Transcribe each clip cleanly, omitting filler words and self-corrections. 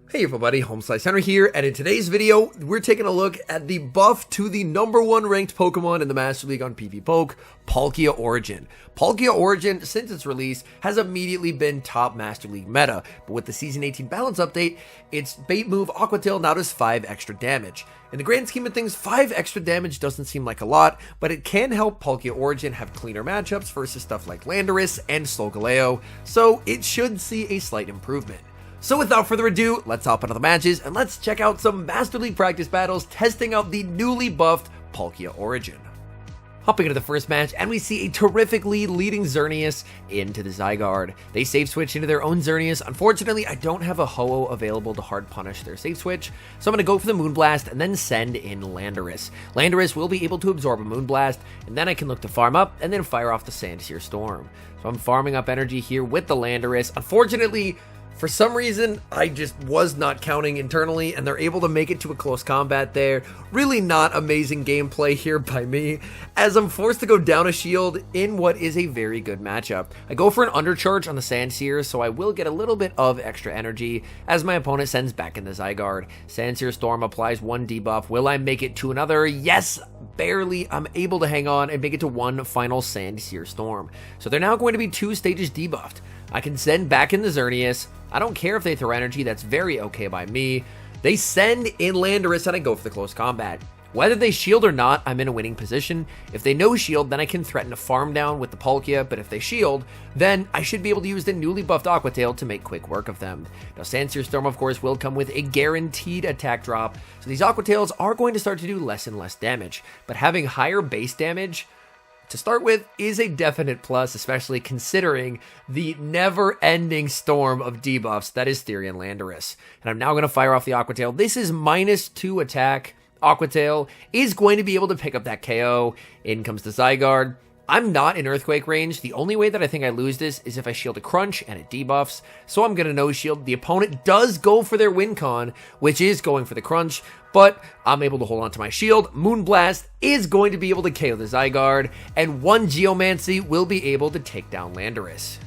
Hey everybody, HomeSliceHenry here, and in today's video, we're taking a look at the buff to the #1 ranked Pokemon in the Master League on PvPoke, Palkia Origin. Palkia Origin, since its release, has immediately been top Master League meta, but with the Season 18 balance update, its bait move Aqua Tail now does 5 extra damage. In the grand scheme of things, 5 extra damage doesn't seem like a lot, but it can help Palkia Origin have cleaner matchups versus stuff like Landorus and Solgaleo, so it should see a slight improvement. So without further ado, let's hop into the matches and let's check out some Master League practice battles testing out the newly buffed Palkia Origin. Hopping into the first match, and we see a terrific lead leading Xerneas into the Zygarde. They save switch into their own Xerneas. Unfortunately, I don't have a Ho-Oh available to hard punish their save switch, so I'm going to go for the Moonblast and then send in Landorus. Landorus will be able to absorb a Moonblast, and then I can look to farm up and then fire off the Sandsear Storm. So I'm farming up energy here with the Landorus. Unfortunately, for some reason, I just was not counting internally, and they're able to make it to a close combat there. Really not amazing gameplay here by me, as I'm forced to go down a shield in what is a very good matchup. I go for an undercharge on the Sandsear, so I will get a little bit of extra energy as my opponent sends back in the Zygarde. Sandsear Storm applies 1 debuff. Will I make it to another? Yes, barely. I'm able to hang on and make it to 1 final Sandsear Storm. So they're now going to be 2 stages debuffed. I can send back in the Xerneas. I don't care if they throw energy, that's very okay by me. They send in Landorus and I go for the close combat. Whether they shield or not, I'm in a winning position. If they no shield, then I can threaten a farm down with the Palkia, but if they shield, then I should be able to use the newly buffed Aqua Tail to make quick work of them. Now, Sandsear Storm, of course, will come with a guaranteed attack drop, so these Aqua Tails are going to start to do less and less damage, but having higher base damage to start with is a definite plus, especially considering the never-ending storm of debuffs that is Therian Landorus. And I'm now going to fire off the Aqua Tail. This is -2 attack. Aqua Tail is going to be able to pick up that KO. In comes the Zygarde. I'm not in Earthquake range. The only way that I think I lose this is if I shield a Crunch and it debuffs, so I'm going to no-shield. The opponent does go for their win con, which is going for the Crunch, but I'm able to hold on to my shield. Moonblast is going to be able to KO the Zygarde, and 1 Geomancy will be able to take down Landorus.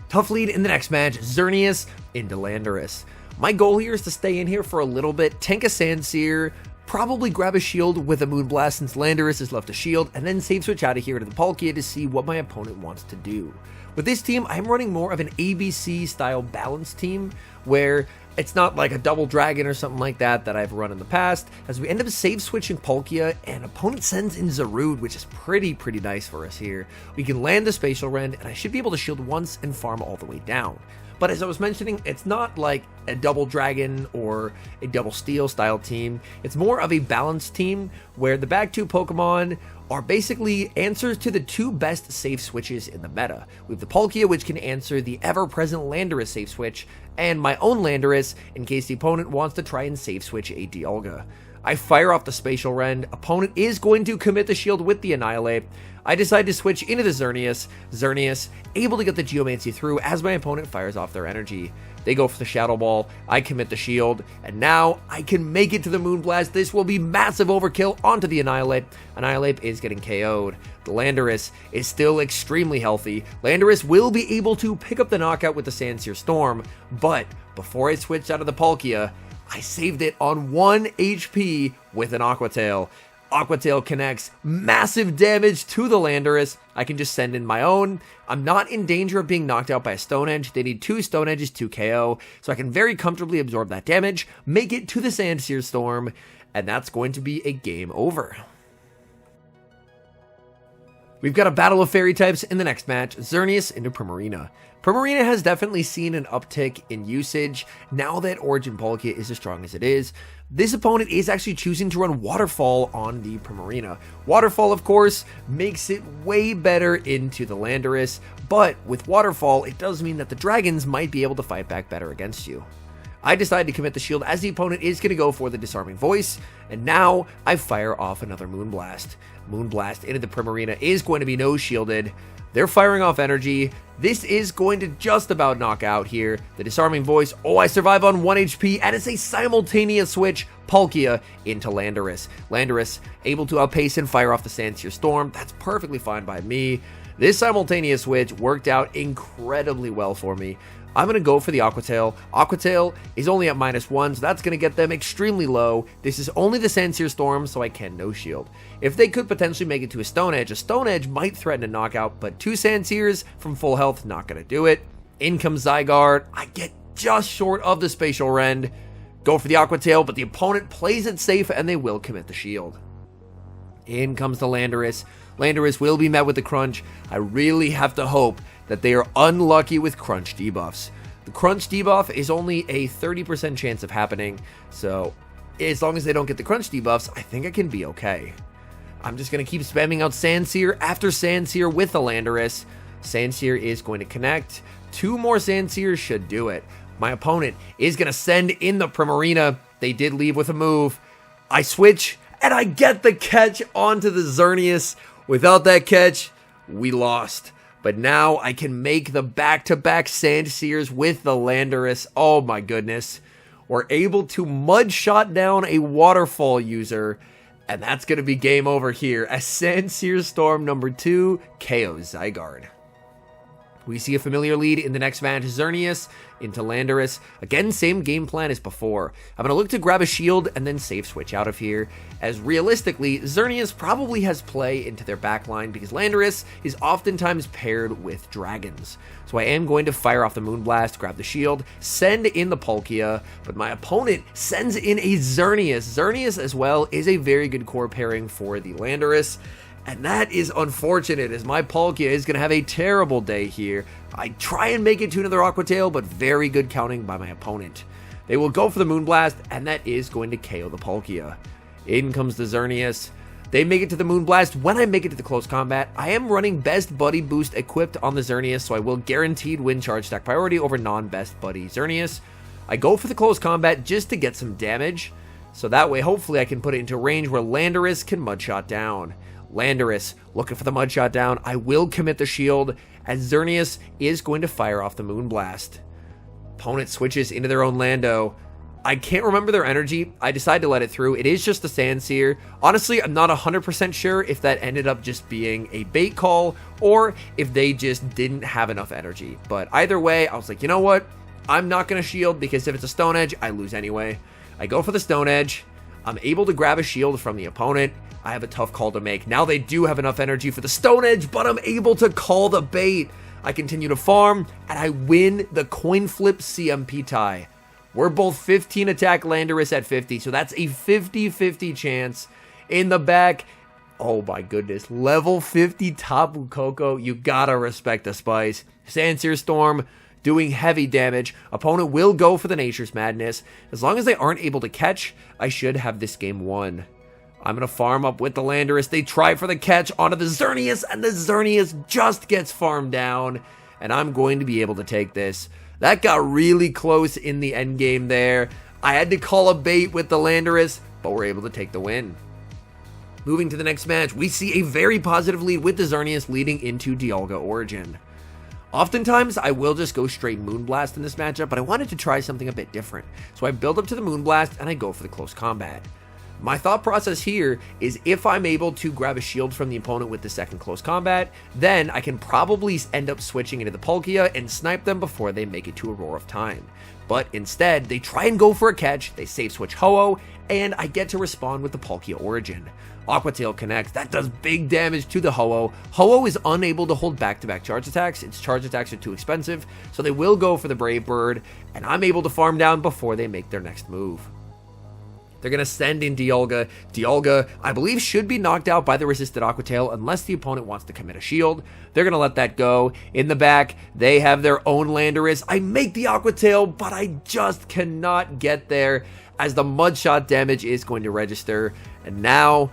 Tough lead in the next match, Xerneas into Landorus. My goal here is to stay in here for a little bit, tank a Sandsear, probably grab a shield with a Moonblast since Landorus is left a shield, and then save switch out of here to the Palkia to see what my opponent wants to do. With this team, I'm running more of an ABC style balance team, where it's not like a double dragon or something like that I've run in the past, as we end up save switching Palkia, and opponent sends in Zarude, which is pretty nice for us here. We can land the Spatial Rend, and I should be able to shield once and farm all the way down. But as I was mentioning, it's not like a double dragon or a double steel style team. It's more of a balanced team where the back 2 Pokemon are basically answers to the 2 best safe switches in the meta. We have the Palkia, which can answer the ever-present Landorus safe switch, and my own Landorus in case the opponent wants to try and safe switch a Dialga. I fire off the Spatial Rend. Opponent is going to commit the shield with the Annihilate. I decide to switch into the Xerneas. Xerneas able to get the Geomancy through as my opponent fires off their energy. They go for the Shadow Ball. I commit the shield, and now I can make it to the Moonblast. This will be massive overkill onto the Annihilate. Annihilate is getting KO'd. The Landorus is still extremely healthy. Landorus will be able to pick up the knockout with the Sandsear Storm, but before I switched out of the Palkia, I saved it on 1 HP with an Aqua Tail. Aqua Tail connects, massive damage to the Landorus. I can just send in my own. I'm not in danger of being knocked out by a Stone Edge. They need 2 Stone Edges to KO, so I can very comfortably absorb that damage, make it to the Sandsear Storm, and that's going to be a game over. We've got a battle of fairy types in the next match, Xerneas into Primarina. Primarina has definitely seen an uptick in usage now that Origin Palkia is as strong as it is. This opponent is actually choosing to run Waterfall on the Primarina. Waterfall, of course, makes it way better into the Landorus, but with Waterfall, it does mean that the Dragons might be able to fight back better against you. I decide to commit the shield as the opponent is going to go for the Disarming Voice, and now I fire off another Moonblast. Moonblast into the Primarina is going to be no-shielded. They're firing off energy. This is going to just about knock out here. The Disarming Voice. Oh, I survive on 1 HP, and it's a simultaneous switch. Palkia into Landorus. Landorus able to outpace and fire off the Sandsear Storm. That's perfectly fine by me. This simultaneous switch worked out incredibly well for me. I'm going to go for the Aqua Tail. Aqua Tail is only at -1, so that's going to get them extremely low. This is only the Sandsear Storm, so I can no shield. If they could potentially make it to a Stone Edge might threaten a knockout, but 2 Sandsears from full health, not going to do it. In comes Zygarde. I get just short of the Spatial Rend. Go for the Aqua Tail, but the opponent plays it safe, and they will commit the shield. In comes the Landorus. Landorus will be met with the Crunch. I really have to hope that they are unlucky with Crunch debuffs. The Crunch debuff is only a 30% chance of happening, so as long as they don't get the Crunch debuffs, I think I can be okay. I'm just going to keep spamming out Sandsear after Sandsear with the Landorus. Sandsear is going to connect. 2 more Sandsears should do it. My opponent is going to send in the Primarina. They did leave with a move. I switch, and I get the catch onto the Xerneas. Without that catch, we lost. But now I can make the back-to-back Sandsears with the Landorus. Oh my goodness. We're able to mud shot down a Waterfall user. And that's going to be game over here as Sandsear Storm number 2 KOs Zygarde. We see a familiar lead in the next match, Xerneas into Landorus. Again, same game plan as before. I'm going to look to grab a shield and then safe switch out of here, as realistically, Xerneas probably has play into their backline because Landorus is oftentimes paired with dragons. So I am going to fire off the Moonblast, grab the shield, send in the Palkia, but my opponent sends in a Xerneas. Xerneas as well is a very good core pairing for the Landorus. And that is unfortunate, as my Palkia is going to have a terrible day here. I try and make it to another Aqua Tail, but very good counting by my opponent. They will go for the Moonblast, and that is going to KO the Palkia. In comes the Xerneas. They make it to the Moonblast. When I make it to the close combat, I am running Best Buddy boost equipped on the Xerneas, so I will guaranteed win charge stack priority over non-Best Buddy Xerneas. I go for the close combat just to get some damage, so that way hopefully I can put it into range where Landorus can mudshot down. Landorus looking for the mudshot down. I will commit the shield as Xerneas is going to fire off the Moonblast. Opponent switches into their own Lando. I can't remember their energy. I decided to let it through. It is just a Sandsear. Honestly, I'm not 100% sure if that ended up just being a bait call or if they just didn't have enough energy. But either way, I was like, you know what? I'm not going to shield because if it's a Stone Edge, I lose anyway. I go for the Stone Edge. I'm able to grab a shield from the opponent. I have a tough call to make. Now they do have enough energy for the Stone Edge, but I'm able to call the bait. I continue to farm, and I win the coin flip CMP tie. We're both 15 attack Landorus at 50, so that's a 50-50 chance. In the back, oh my goodness, level 50 Tapu Koko. You gotta respect the spice. Sandsear Storm doing heavy damage. Opponent will go for the Nature's Madness. As long as they aren't able to catch, I should have this game won. I'm going to farm up with the Landorus. They try for the catch onto the Xerneas, and the Xerneas just gets farmed down, and I'm going to be able to take this. That got really close in the end game there. I had to call a bait with the Landorus, but we're able to take the win. Moving to the next match, we see a very positive lead with the Xerneas leading into Dialga Origin. Oftentimes, I will just go straight Moonblast in this matchup, but I wanted to try something a bit different. So I build up to the Moonblast, and I go for the close combat. My thought process here is if I'm able to grab a shield from the opponent with the second close combat, then I can probably end up switching into the Palkia and snipe them before they make it to a Roar of Time. But instead, they try and go for a catch, they safe switch Ho-Oh, and I get to respond with the Palkia Origin. Aqua Tail connects, that does big damage to the Ho-Oh. Ho-Oh is unable to hold back-to-back charge attacks, its charge attacks are too expensive, so they will go for the Brave Bird, and I'm able to farm down before they make their next move. They're going to send in Dialga. Dialga, I believe, should be knocked out by the resisted Aqua Tail unless the opponent wants to commit a shield. They're going to let that go. In the back, they have their own Landorus. I make the Aqua Tail, but I just cannot get there as the Mudshot damage is going to register. And now,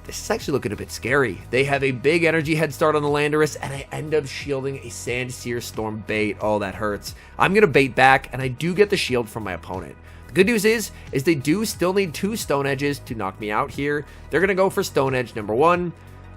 this is actually looking a bit scary. They have a big energy head start on the Landorus, and I end up shielding a Sandsear Storm bait. Oh, that hurts. I'm going to bait back, and I do get the shield from my opponent. The good news is they do still need 2 Stone Edges to knock me out here. They're going to go for Stone Edge number 1.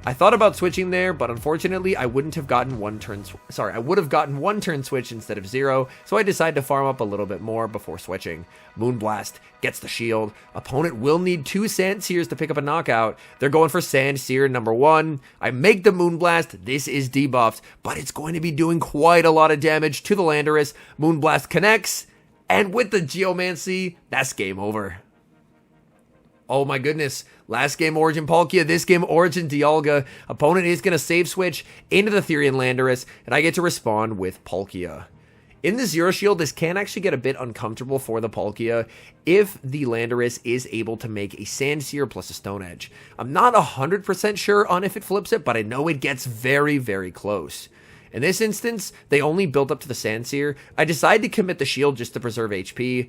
I thought about switching there, but unfortunately I wouldn't have gotten I would have gotten 1 turn switch instead of 0, so I decided to farm up a little bit more before switching. Moonblast gets the shield. Opponent will need 2 Sandseers to pick up a knockout. They're going for Sandseer number 1. I make the Moonblast. This is debuffed, but it's going to be doing quite a lot of damage to the Landorus. Moonblast connects, and with the Geomancy, that's game over. Oh my goodness. Last game Origin Palkia, this game Origin Dialga. Opponent is going to save switch into the Therian Landorus, and I get to respond with Palkia. In the Zero Shield, this can actually get a bit uncomfortable for the Palkia if the Landorus is able to make a Sandseer plus a Stone Edge. I'm not 100% sure on if it flips it, but I know it gets very, very close. In this instance, they only built up to the Sandseer. I decided to commit the shield just to preserve HP.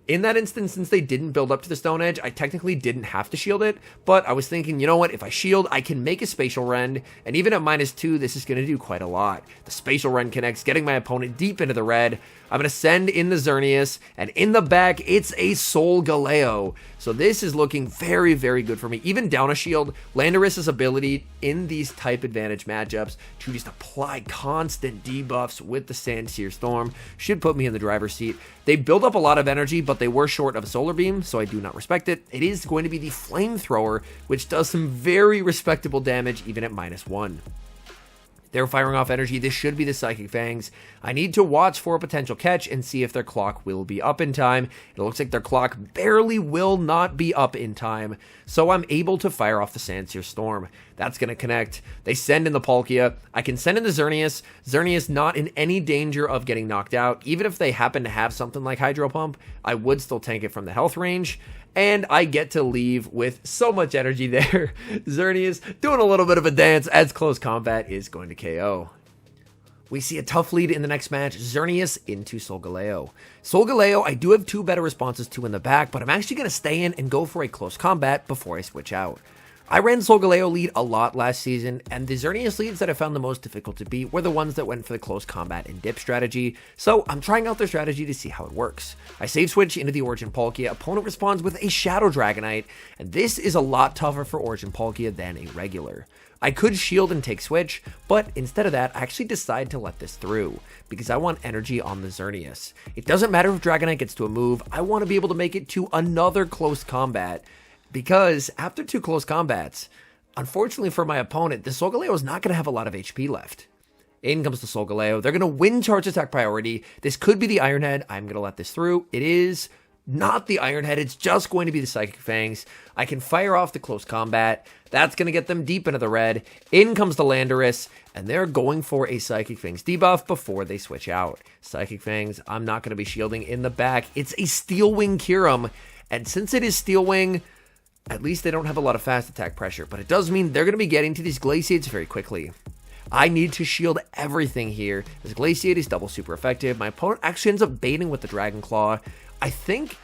In that instance, since they didn't build up to the Stone Edge, I technically didn't have to shield it, but I was thinking, you know what, if I shield, I can make a Spatial Rend, and even at -2, this is going to do quite a lot. The Spatial Rend connects, getting my opponent deep into the red. I'm going to send in the Xerneas, and in the back, it's a Solgaleo. So this is looking very, very good for me. Even down a shield, Landorus' ability in these type advantage matchups to just apply constant debuffs with the Sandseer Storm should put me in the driver's seat. They build up a lot of energy, but they were short of a Solar Beam, so I do not respect it. It is going to be the Flamethrower, which does some very respectable damage even at -1. They're firing off energy. This should be the Psychic Fangs. I need to watch for a potential catch and see if their clock will be up in time. It looks like their clock barely will not be up in time, so I'm able to fire off the Sandseer Storm. That's going to connect. They send in the Palkia. I can send in the Xerneas. Xerneas not in any danger of getting knocked out. Even if they happen to have something like Hydro Pump, I would still tank it from the health range. And I get to leave with so much energy there. Xerneas doing a little bit of a dance as close combat is going to KO. We see a tough lead in the next match, Xerneas into Solgaleo. Solgaleo, I do have 2 better responses to in the back, but I'm actually going to stay in and go for a close combat before I switch out. I ran Solgaleo lead a lot last season, and the Xerneas leads that I found the most difficult to beat were the ones that went for the close combat and dip strategy, so I'm trying out their strategy to see how it works. I save switch into the Origin Palkia, opponent responds with a Shadow Dragonite, and this is a lot tougher for Origin Palkia than a regular. I could shield and take switch, but instead of that, I actually decide to let this through, because I want energy on the Xerneas. It doesn't matter if Dragonite gets to a move, I want to be able to make it to another close combat, because after 2 close combats, unfortunately for my opponent, the Solgaleo is not going to have a lot of HP left. In comes the Solgaleo. They're going to win charge attack priority. This could be the Iron Head. I'm going to let this through. It is not the Iron Head. It's just going to be the Psychic Fangs. I can fire off the close combat. That's going to get them deep into the red. In comes the Landorus, and they're going for a Psychic Fangs debuff before they switch out. Psychic Fangs, I'm not going to be shielding in the back. It's a Steel Wing Kyurem, and since it is Steel Wing, at least they don't have a lot of fast attack pressure, but it does mean they're going to be getting to these Glaciates very quickly. I need to shield everything here, as Glaciate is double super effective. My opponent actually ends up baiting with the Dragon Claw. I think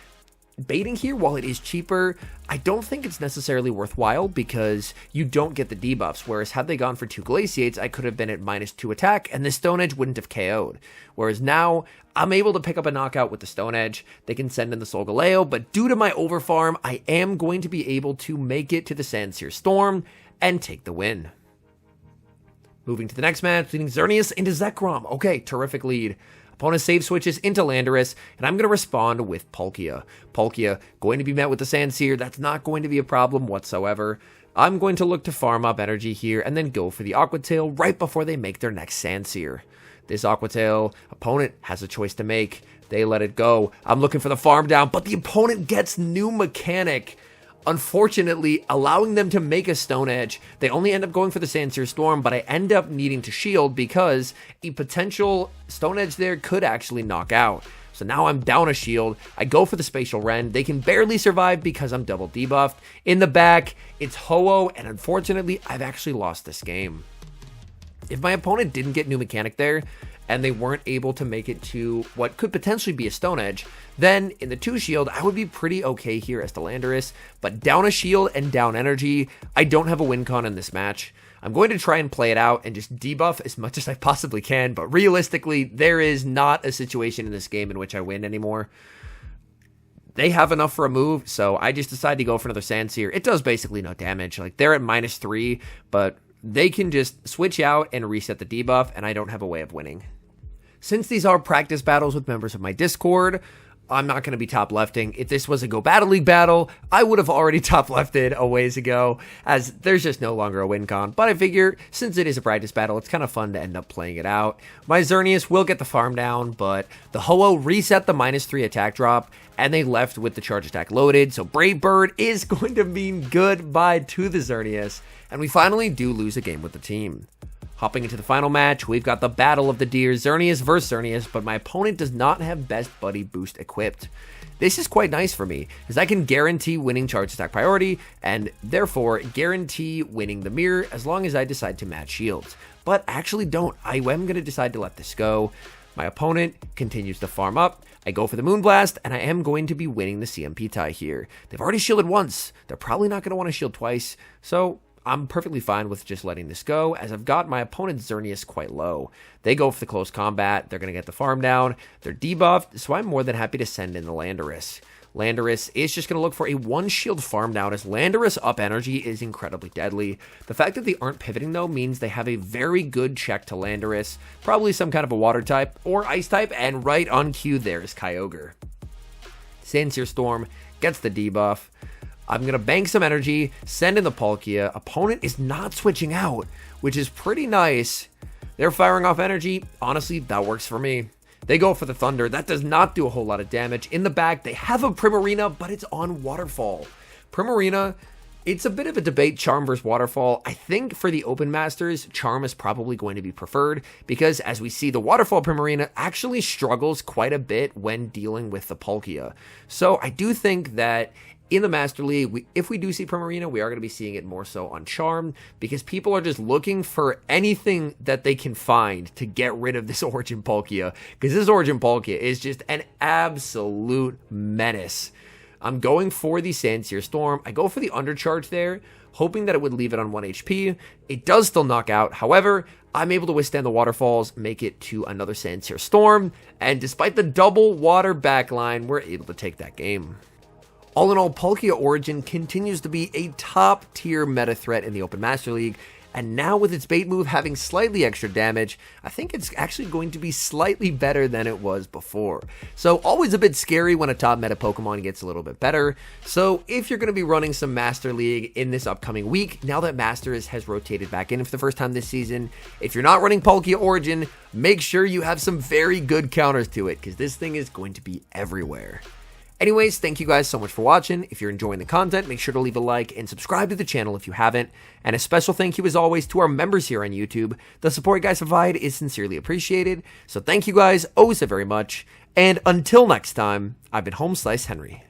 baiting here, while it is cheaper, I don't think it's necessarily worthwhile because you don't get the debuffs, whereas had they gone for 2 Glaciates, I could have been at -2 attack, and the Stone Edge wouldn't have KO'd. Whereas now, I'm able to pick up a knockout with the Stone Edge. They can send in the Solgaleo, but due to my overfarm, I am going to be able to make it to the Sandseer Storm and take the win. Moving to the next match, leading Xerneas into Zekrom. Okay, terrific lead. Opponent save switches into Landorus, and I'm going to respond with Palkia. Palkia going to be met with the Sandseer. That's not going to be a problem whatsoever. I'm going to look to farm up energy here and then go for the Aqua Tail right before they make their next Sandseer. This Aqua Tail, opponent has a choice to make. They let it go. I'm looking for the farm down, but the opponent gets new mechanic, unfortunately allowing them to make a Stone Edge. They only end up going for the Sandseer Storm, but I end up needing to shield because a potential Stone Edge there could actually knock out. So now I'm down a shield. I go for the Spatial Rend. They can barely survive because I'm double debuffed. In the back, it's Ho-Oh, and unfortunately, I've actually lost this game. If my opponent didn't get new mechanic there, and they weren't able to make it to what could potentially be a Stone Edge, then in the 2 shield, I would be pretty okay here as the Landorus, but down a shield and down energy, I don't have a win con in this match. I'm going to try and play it out and just debuff as much as I possibly can, but realistically, there is not a situation in this game in which I win anymore. they have enough for a move, so I just decided to go for another Sandsear. It does basically no damage. Like, they're at -3, but they can just switch out and reset the debuff, and I don't have a way of winning. Since these are practice battles with members of my Discord, I'm not going to be top lefting. If this was a Go Battle League battle, I would have already top lefted a ways ago, as there's just no longer a win con. But I figure, since it is a practice battle, it's kind of fun to end up playing it out. My Xerneas will get the farm down, but the Ho-Oh reset the -3 attack drop, and they left with the charge attack loaded, so Brave Bird is going to mean goodbye to the Xerneas, and we finally do lose a game with the team. Hopping into the final match, we've got the Battle of the Deer, Xerneas versus Xerneas, but my opponent does not have Best Buddy Boost equipped. This is quite nice for me, as I can guarantee winning charge attack priority, and therefore guarantee winning the mirror as long as I decide to match shields. But actually don't, I am going to decide to let this go. My opponent continues to farm up, I go for the Moonblast, and I am going to be winning the CMP tie here. They've already shielded once, they're probably not going to want to shield twice, so I'm perfectly fine with just letting this go, as I've got my opponent's Xerneas quite low. They go for the close combat, they're going to get the farm down, they're debuffed, so I'm more than happy to send in the Landorus. Landorus is just going to look for a 1-shield farm down, as Landorus up energy is incredibly deadly. The fact that they aren't pivoting, though, means they have a very good check to Landorus, probably some kind of a water type or ice type, and right on cue there is Kyogre. Sandsear Storm gets the debuff. I'm going to bank some energy, send in the Palkia. Opponent is not switching out, which is pretty nice. They're firing off energy. Honestly, that works for me. They go for the Thunder. That does not do a whole lot of damage. In the back, they have a Primarina, but it's on Waterfall. Primarina, it's a bit of a debate, Charm versus Waterfall. I think for the Open Masters, Charm is probably going to be preferred, because as we see, the Waterfall Primarina actually struggles quite a bit when dealing with the Palkia. So I do think that in the Master League, if we do see Primarina, we are going to be seeing it more so on Charm, because people are just looking for anything that they can find to get rid of this Origin Palkia, because this Origin Palkia is just an absolute menace. I'm going for the Sandsear Storm. I go for the Undercharge there, hoping that it would leave it on 1 HP. It does still knock out. However, I'm able to withstand the Waterfalls, make it to another Sandsear Storm, and despite the double water backline, we're able to take that game. All in all, Palkia Origin continues to be a top-tier meta threat in the Open Master League, and now with its bait move having slightly extra damage, I think it's actually going to be slightly better than it was before. So always a bit scary when a top meta Pokemon gets a little bit better. So if you're going to be running some Master League in this upcoming week, now that Masters has rotated back in for the first time this season, if you're not running Palkia Origin, make sure you have some very good counters to it, because this thing is going to be everywhere. Anyways, thank you guys so much for watching. If you're enjoying the content, make sure to leave a like and subscribe to the channel if you haven't. And a special thank you as always to our members here on YouTube. The support you guys provide is sincerely appreciated. So thank you guys oh so very much. And until next time, I've been HomeSliceHenry.